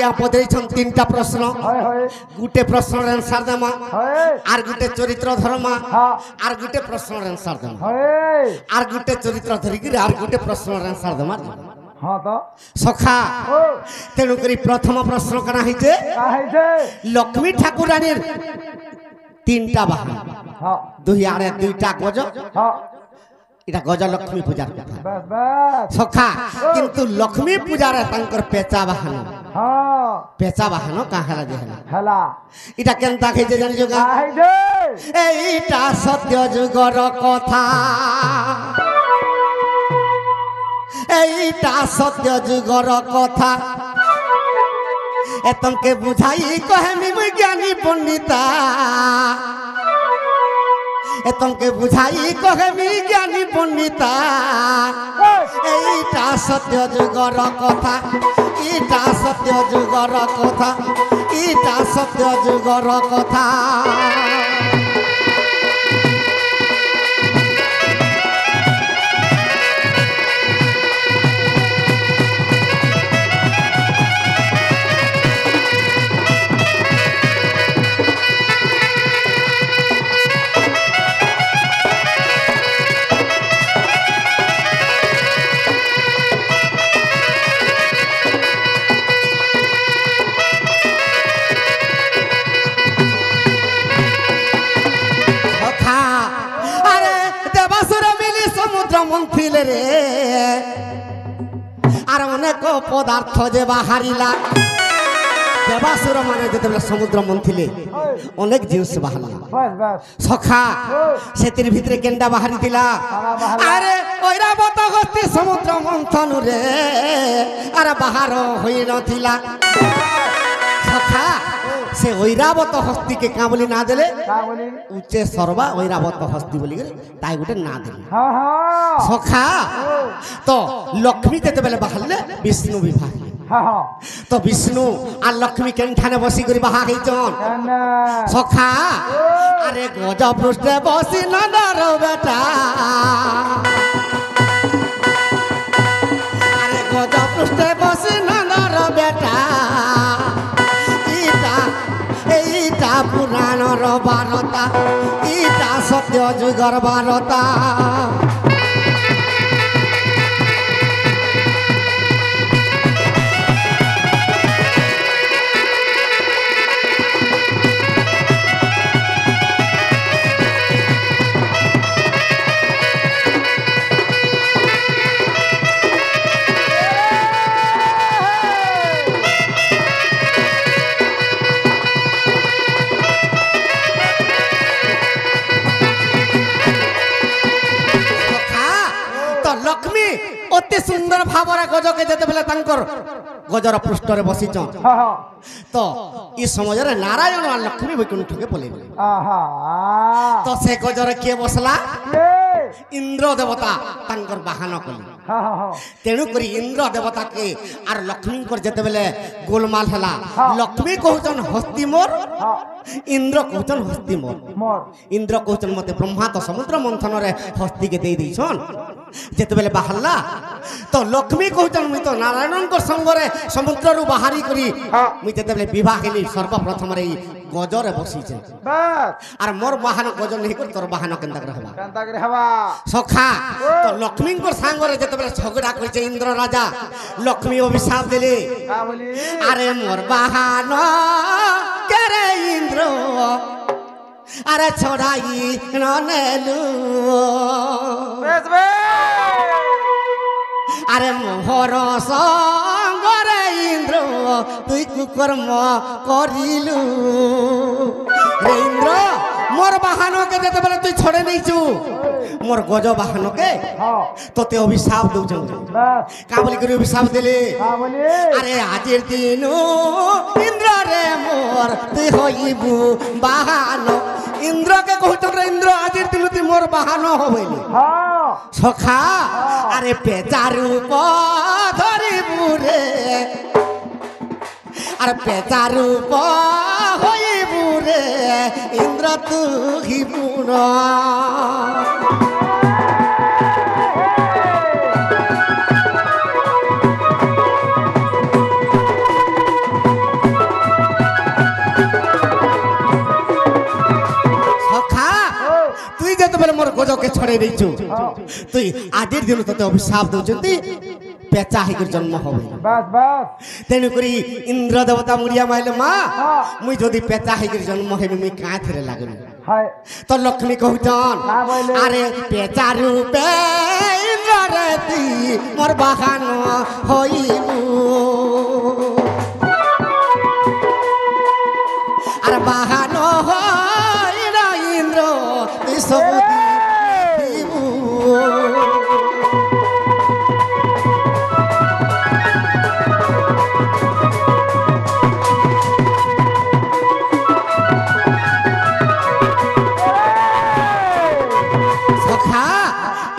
आज्ञा पदरेछन तीनटा प्रश्न गुटे प्रश्न आंसर देमा आर गुटे चरित्र धर्मा आर गुटे प्रश्न आंसर देमा आर गुटे चरित्र धरिक आर गुटे प्रश्न आंसर देमा हाँ तो सखा तेणु करी प्रथम प्रश्न कना हिचे लक्ष्मी ठाकुरानी तीनटा बाहन दुई आड़े दुईटा गज इटा गज लक्ष्मी पूजार कथा सखा किंतु लक्ष्मी पूजार तांकर पेचा बाहन का हला देहला इटा केनता खैजे जानि जोगा एटा सत्य जुगर कथा एटा सत्य जुगर कथा एतंके बुझाई कहेमी ज्ञानी पंडिता एतंके बुझाई कहेमी ज्ञानी पंडिता एटा सत्य जुगर कथा इटा सत्य जुगर कथा इटा सत्य जुगर कथा मंथिले रे आर अनेक पदार्थ जे बाहरिला देवासुर माने जेते समुद्र मंथिले अनेक जिनिस बाहरला सखा सेतिर भितरे केंडा बाहरी थिला अरे ऐरावत हस्ती समुद्र मंथन रे अरे बाहर होई नथिला सखा से ऐरावत हस्ती के का बोली ना देले उच्चे सर्वा ऐरावत हस्ती बोली ताई गुटे ना देले सखा तो लक्ष्मी जेते बेले बाहरले विष्णु विवाह तो विष्णु आ लक्ष्मी केनठाने बसी करी बाहा हेचन सखा अरे गज पृष्ठे बसी नंदर बेटा अरे गज पृष्ठे बसी नंदर बेटा इटा पुराण बारता इटा सत्य जुगर बारता अति सुंदर भावरा गज के जेते बेले तांकर गजर पृष्ठ रे बसी छ तो ई समय रे नारायण और लक्ष्मी वैकुंठ के बोले तो से गजर के बसला इंद्र देवता तांकर बाहन कले तेणु करी इंद्र देवता के आर लक्ष्मी कर जेते बेले गोलमाल हला लक्ष्मी कहउचन हस्ती मोर इंद्र कहउचन हस्ती मोर इंद्र कहउचन मते ब्रह्मा तो समुद्र मंथन रे हस्ती के दे दैछन जेते बेले बाहरला तो लक्ष्मी कहउचन मि तो नारायण को संग रे समुद्र रु बाहरी करी मि जेते बेले विवाह केली सर्वप्रथम रे गजरे बसी छे बस आर मोर बाहन गज नहीं कर तोर बाहन केंदा करे हवा सखा तो लक्ष्मी को संग रे जेते बेले झगड़ा कइছে इंद्र राजा लक्ष्मी अभिशाप देले का बोली अरे मोर बाहन करे इंद्र अरे छोड़ाई ननेलु बस अरे मोहर संगरे इंद्र तुई कुकर्म करिलु रे इंद्र मोर बाहन के जेते बेले तुई छोड़े नहीं छु मोर गज बाहन के तोते अभिशाप दउछन का बोली करी अभिशाप देले का बोली अरे आजिर दिन इंद्र रे मोर तुई होइबु बाहन इंद्र के कहत रे इंद्र आजिर दिन तुई मोर बाहन होबेली सखा अरे पेचारू धरिबु रे अरे पेचारू होइबु रे इंद्र तू ही पुना বনাই রইছো তুই আজির দিন তোতে অভিশাপ দউছন্তি পেঁচা হইকি জন্ম হবে বাস বাস তেণু করি ইন্দ্র দেবতা মুড়িয়া মাইলে মা মুই যদি পেঁচা হইকি জন্ম হেবি মুই কাঁ থিরে লাগবি হায় তো লক্ষ্মী কহুছন আরে পেঁচা রূপে ইন্দ্র রে তুই মোর বাহান হইবু আর বাহান হইল ইন্দ্র তুই সবু দিবু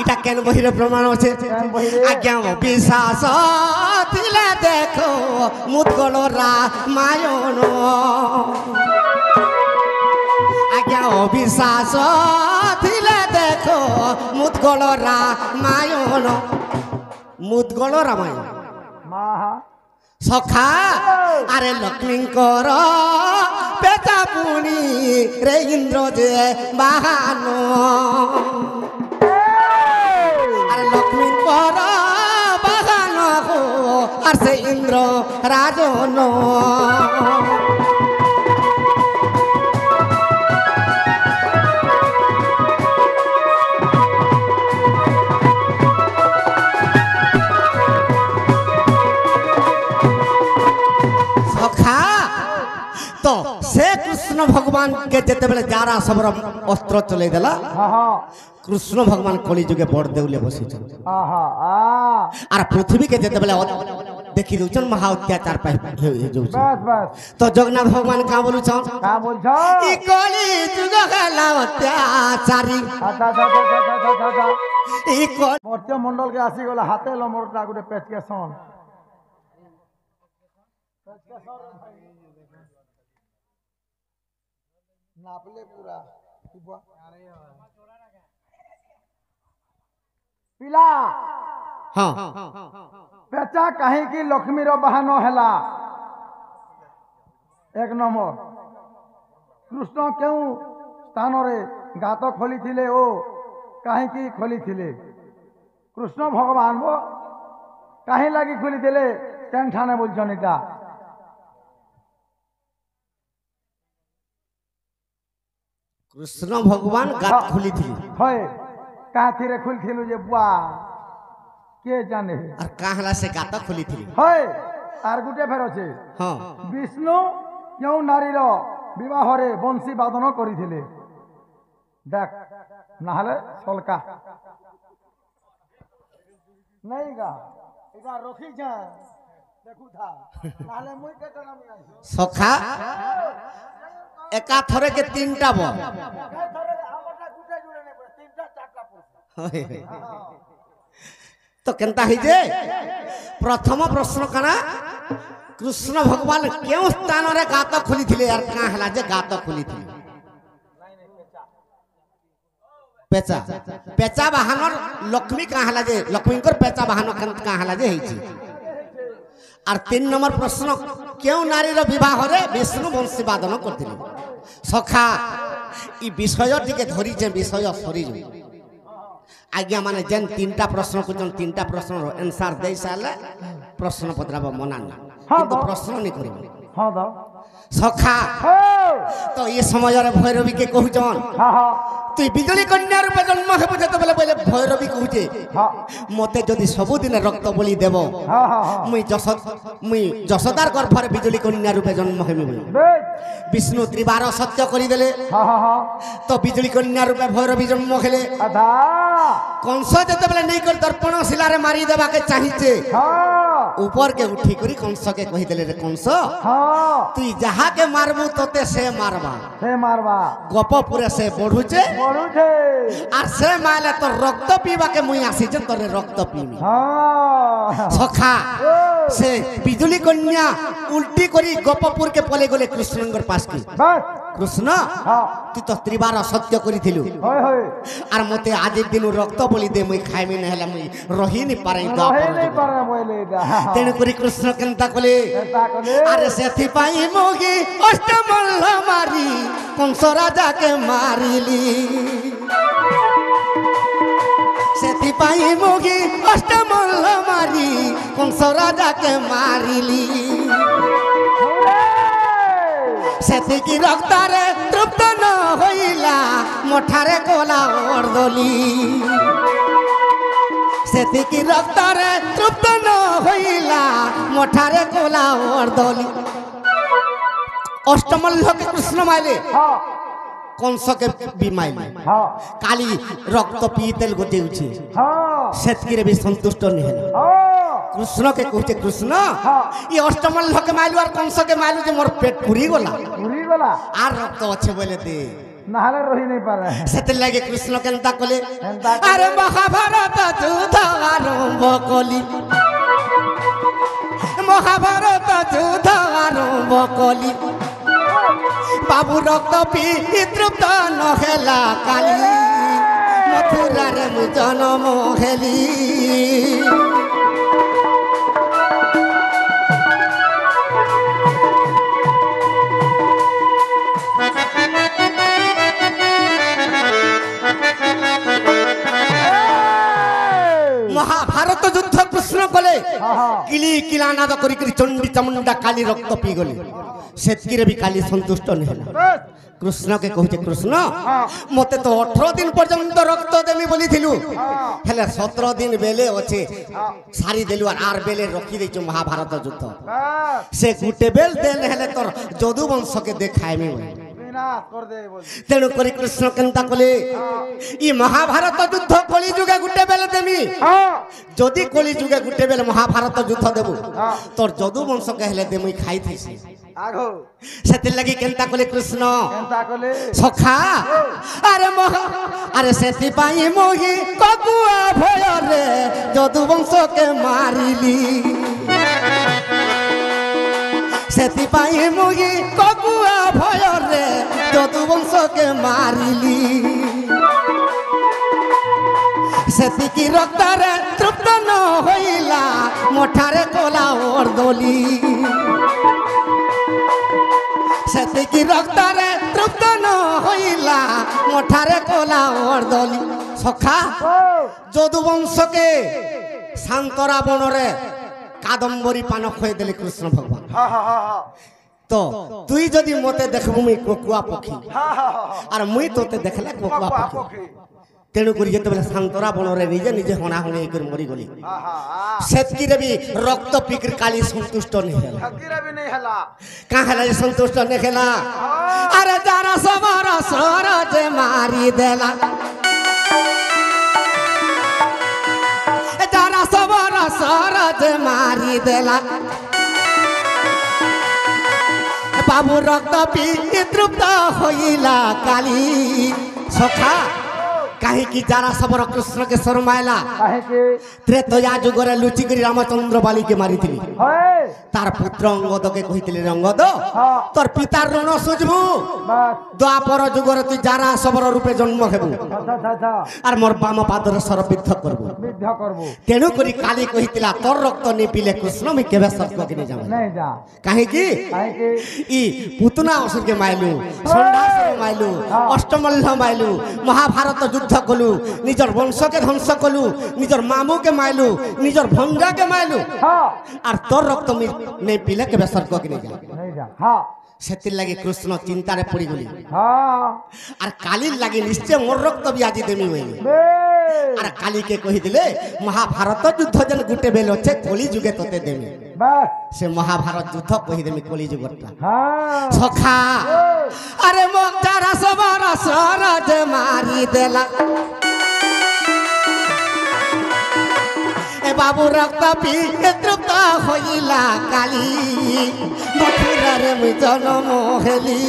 এটা কেন বহিরে প্রমাণ আছে আজ্ঞা বিশ্বাস দিলে দেখো মুদগল রামায়ণ আজ্ঞা বিশ্বাস দিলে দেখো মুদগল রামায়ণ মুদগল রামায়ণ সখা আরে লক্ষ্মীঙ্কর পেটা পুনি রে ইন্দ্র যে বাহান আরে লক্ষ্মীঙ্কর বাহান আর সে ইন্দ্র রাজন তো সে কৃষ্ণ ভগবান কে যেতে বেলে যারা সবর অস্ত্র চলে দেলা কৃষ্ণ ভগবান কলি যুগে বড় দেউলে বসিছেন আর পৃথিবীকে যেতে বেলে দেখি দউছন মহা অত্যাচার পাই হয়ে যাউছে তো জগন্নাথ ভগবান কা বলুছন ই কলি যুগ গলা অত্যাচারী ই মর্ত্য মন্ডল কে আসি গলা হাতে লমরটা গুটে পেচকে সন नापले पूरा पिला हाँ पेचा कहीं की लक्ष्मी रो बहान हैला एक नंबर कृष्ण क्यों स्थान रे गात खोली थिले ओ कहीं की खोली थिले कृष्ण भगवान वो कहीं लगी खोली थिले केन ठाने बोलछन इटा কৃষ্ণ ভগবান গাত খুলি থিলি হয় কাথিরে খুলি থিলু যে বুয়া কে জানে আর কাহলা সে গাত খুলি থিলি হয় আর গুটে ফের আছে হ্যাঁ বিষ্ণু কেউ নারীর বিবাহরে বংশী বাদন করিଥିଲେ দেখ নাহলে সলকা নাই গা এটা রখি যা দেখু থা নাহলে মুই কেটে নামি আই সখা একা থরে কে তিনটা ব তো কেনতা হইছে প্রথম প্রশ্ন কানা কৃষ্ণ ভগবান কেউ স্থানরে গাত খুলিଥିଲେ আর কা হলা যে গাত খুলিଥିଲେ পেচা পেচা বাহানর লক্ষ্মী কা হলা যে লক্ষ্মীঙ্কর পেচা বাহান কা হলা যে হইছে আর 3 নম্বর প্রশ্ন কেউ নারীর বিবাহরে বিষ্ণু বংশী বাদন করতিলে সখা ই বিষয় টিকে ধরিছে বিষয় সরি আজ্ঞা মানে যেন 3টা প্রশ্ন করছেন 3টা প্রশ্নর আনসার দেই সালে প্রশ্ন পত্রাব মনা না কিন্তু প্রশ্ন নি করিব হ্যাঁ দাও সখা তো এই সময়ের ভৈরবীকে কহুছন তুই বিজুলি কন্যা রূপে জন্ম হেবু যেতবেলে বলে ভৈরবী কহুছে মতে যদি ସବୁদিন রক্ত বলি দেব মুই যশোদার গর্ভরে বিজুলি কন্যা রূপে জন্ম হেমি বলি বিষ্ণু ত্রিবার সত্য করে দেলে তো বিজুলি কন্যা রূপে ভৈরবী জন্ম হেলে কংস যেতবেলে নেই করে দর্পণ শিলারে মারি দেবাকে চাহিছে উপর কে উঠি করি কংসকে কহি দেলে রে কংস তুই যাহাকে মারবু তোতে সে মারবা গোপপুরে সে বড়ুছে আর সে মাইলে তোর রক্ত পিবাকে মুই আসিছে তোর রক্ত পিবি সখা সে বিজুলি কন্যা উল্টি করি গোপপুর কে পলে গলে কৃষ্ণঙ্গর পাশকে কৃষ্ণ তুই তো ত্রিবার সত্য করিଥିଲୁ আর মতে আজির দিন রক্ত বলি দে মুই খাইমি না হেলা মুই রহিনি পারাই দা তেণু করি কৃষ্ণ কেনতা কলে আরে সেথি পাই মোগি অষ্টমল্ল মারি কংস রাজাকে মারিলি ସେଥିପାଇଁ ମୁହିଁ ଅଷ୍ଟମଲ୍ଲ ମାରି କଂସ ରାଜାକେ ମାରିଲି ସେତିକି ରକ୍ତରେ ତୃପ୍ତ ନ ହୋଇଲା ମଠାରେ କଲା ଅର୍ଦ୍ଦଲି ସେତିକି ରକ୍ତରେ ତୃପ୍ତ ନ ହୋଇଲା ମଠାରେ କଲା ଅର୍ଦ୍ଦଲି ଅଷ୍ଟମଲ୍ଲକେ କୃଷ୍ଣ ମାଇଲେ कंसके भी माइले काली रक्त पीतेल गोटे उछे सेतकी रे भी संतुष्ट नहीं है कृष्ण के कहते कृष्ण ये अष्टमल्ल के माइलु और कंस के माइलु जे मोर पेट पुरी गला आर रक्त अच्छे बोले दे नहाले रही नहीं पा रहे सेते लागे कृष्ण केनता कले अरे महाभारत युद्ध आरंभ कली महाभारत युद्ध आरंभ कली बाबू रक्त पी तृप्त नहेला काली मथुरा रे मु जन्म हेली महाभारत युद्ध कृष्ण कले किली किलानाद करी चंडी चामुंडा काली रक्त पी गले सेतकी रे भी काली संतुष्ट नहीं कृष्ण के कहते कृष्ण मते तो 18 दिन पर्यंत रक्त देमी बोली थिलु हेले 17 दिन बेले अच्छे सारी देलु आर बेले रखी देछु महाभारत युद्ध से गुटे बेल देल हेले तोर जदु वंश के देखाइमी तेणु करी कृष्ण केनता कले ई महाभारत युद्ध कली जुगे गुटे बेले देमी जदि कली जुगे गुटे बेले महाभारत युद्ध देबु तोर जदु वंश के हेले देमुई खाई थैसी आगो सेति लगी केनता कले कृष्ण केनता कले सखा अरे अरे सेति पाई मोही ककुआ भय रे जदु वंश के मारिली सेति पाई मोही ककुआ भय रे जदु वंश के मारिली सेति की रक्त रे तृप्त न होइला मठारे कोला अर्दली सेतिकी रक्त रे तृप्त न होइला मठारे कोला अर्दली सखा जदु वंश के शांतरा बन रे कादम्बरी पान खोई देले कृष्ण भगवान तो तुई जदि मते देखबु मुई कोकुआ पखी आर मुई तोते देखले कोकुआ पखी तेणु करी जते बेले शांतरा बन रे निजे निजे हणा हणी कर मरी गली सेतकी रे भी रक्त पिकर काली संतुष्ट नहीं हला सेतकी रे भी नहीं हला का हला संतुष्ट नहीं हला अरे जारा सबर सरज मारी देला जारा सबर सरज मारी देला बाबू रक्त पी तृप्त होइला काली सखा काहे की जारा सबर कृष्ण के शरमाइला काहे के त्रेतया जुगरे लुचि करी रामचंद्र बाली के मारी थिली तार पुत्र अंगद के कहिथिले अंगद तोर पितार ऋण सुझबु द्वापर जुगरे तु जारा सबर रूपे जन्म हेबु आर मोर बाम पादर सर विद्ध करबु तेनु करी काली कहितिला तोर रक्त नि पीले कृष्ण मी केबे सत्य के नहीं जा काहे की ई पुतना असुर के माइलु संडासुर माइलु अष्टमल्ल माइलु महाभारत युद्ध कलु निजर वंश के ध्वंस कलु निजर मामू के माइलु निजर भंगा के माइलु आर तोर रक्त में नहीं पीले के स्वर्ग के नहीं जा सेति लगे कृष्ण चिंता रे पड़ी गली आर काली लगे निश्चय मोर रक्त भी आज देमी होई आर काली के कहि दिले महाभारत युद्ध जन गुटे बेल अच्छे कली जुगे तोते देमी बस से महाभारत युद्ध कहि देमी कली जुगटा सखा अरे मोक्तारा सबर सरज मारी देला ए बाबू रक्त पी तृप्त होइला काली मथुरा रे मु जन्म हेली